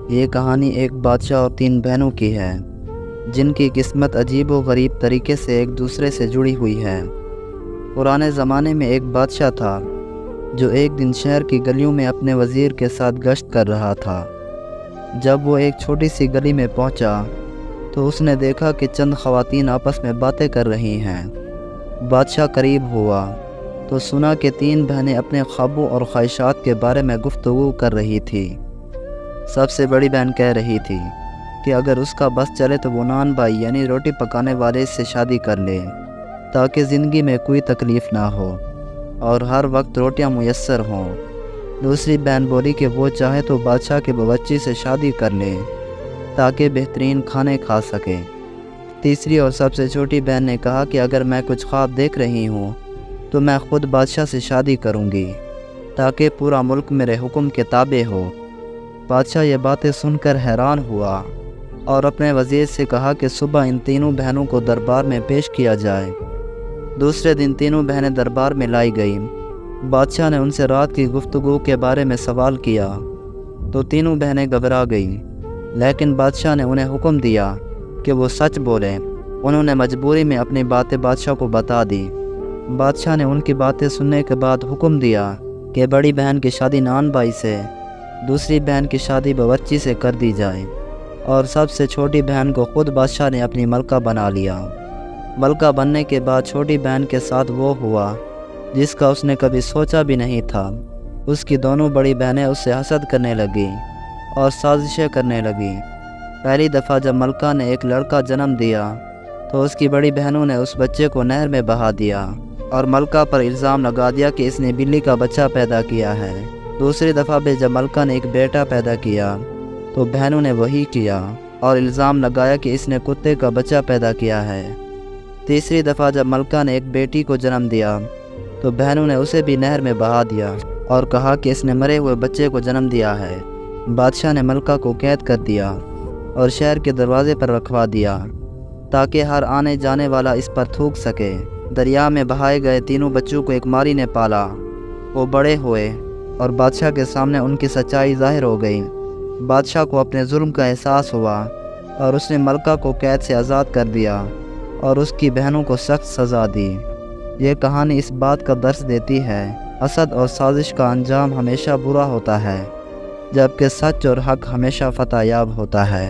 یہ کہانی ایک بادشاہ اور 3 بہنوں کی ہے جن کی قسمت عجیب و غریب طریقے سے ایک دوسرے سے جڑی ہوئی ہے۔ پرانے زمانے میں ایک بادشاہ تھا جو ایک دن شہر کی گلیوں میں اپنے وزیر کے ساتھ گشت کر رہا تھا۔ جب وہ ایک چھوٹی سی گلی میں پہنچا تو اس نے دیکھا کہ چند خواتین آپس میں باتیں کر رہی ہیں۔ بادشاہ قریب ہوا تو سنا کہ 3 بہنیں اپنے خوابوں اور خواہشات کے بارے میں گفتگو کر رہی تھی۔ سب سے بڑی بہن کہہ رہی تھی کہ اگر اس کا بس چلے تو وہ نان بھائی یعنی روٹی پکانے والے سے شادی کر لے تاکہ زندگی میں کوئی تکلیف نہ ہو اور ہر وقت روٹیاں میسر ہوں۔ دوسری بہن بولی کہ وہ چاہے تو بادشاہ کے باورچی سے شادی کر لے تاکہ بہترین کھانے کھا سکے۔ تیسری اور سب سے چھوٹی بہن نے کہا کہ اگر میں کچھ خواب دیکھ رہی ہوں تو میں خود بادشاہ سے شادی کروں گی تاکہ پورا ملک میرے حکم کے تابع ہو۔ بادشاہ یہ باتیں سن کر حیران ہوا اور اپنے وزیر سے کہا کہ صبح ان تینوں بہنوں کو دربار میں پیش کیا جائے۔ دوسرے دن تینوں بہنیں دربار میں لائی گئیں۔ بادشاہ نے ان سے رات کی گفتگو کے بارے میں سوال کیا تو تینوں بہنیں گھبرا گئیں، لیکن بادشاہ نے انہیں حکم دیا کہ وہ سچ بولیں۔ انہوں نے مجبوری میں اپنی باتیں بادشاہ کو بتا دی۔ بادشاہ نے ان کی باتیں سننے کے بعد حکم دیا کہ بڑی بہن کی شادی نان بھائی سے، دوسری بہن کی شادی باورچی سے کر دی جائے اور سب سے چھوٹی بہن کو خود بادشاہ نے اپنی ملکہ بنا لیا۔ ملکہ بننے کے بعد چھوٹی بہن کے ساتھ وہ ہوا جس کا اس نے کبھی سوچا بھی نہیں تھا۔ اس کی دونوں بڑی بہنیں اس سے حسد کرنے لگیں اور سازشیں کرنے لگیں۔ پہلی دفعہ جب ملکہ نے ایک لڑکا جنم دیا تو اس کی بڑی بہنوں نے اس بچے کو نہر میں بہا دیا اور ملکہ پر الزام لگا دیا کہ اس نے بلی کا بچہ پیدا کیا ہے۔ دوسری دفعہ بھی جب ملکہ نے ایک بیٹا پیدا کیا تو بہنوں نے وہی کیا اور الزام لگایا کہ اس نے کتے کا بچہ پیدا کیا ہے۔ تیسری دفعہ جب ملکہ نے ایک بیٹی کو جنم دیا تو بہنوں نے اسے بھی نہر میں بہا دیا اور کہا کہ اس نے مرے ہوئے بچے کو جنم دیا ہے۔ بادشاہ نے ملکہ کو قید کر دیا اور شہر کے دروازے پر رکھوا دیا تاکہ ہر آنے جانے والا اس پر تھوک سکے۔ دریا میں بہائے گئے تینوں بچوں کو ایک ماری نے پالا۔ وہ بڑے ہوئے اور بادشاہ کے سامنے ان کی سچائی ظاہر ہو گئی۔ بادشاہ کو اپنے ظلم کا احساس ہوا اور اس نے ملکہ کو قید سے آزاد کر دیا اور اس کی بہنوں کو سخت سزا دی۔ یہ کہانی اس بات کا درس دیتی ہے حسد اور سازش کا انجام ہمیشہ برا ہوتا ہے، جبکہ سچ اور حق ہمیشہ فتح یاب ہوتا ہے۔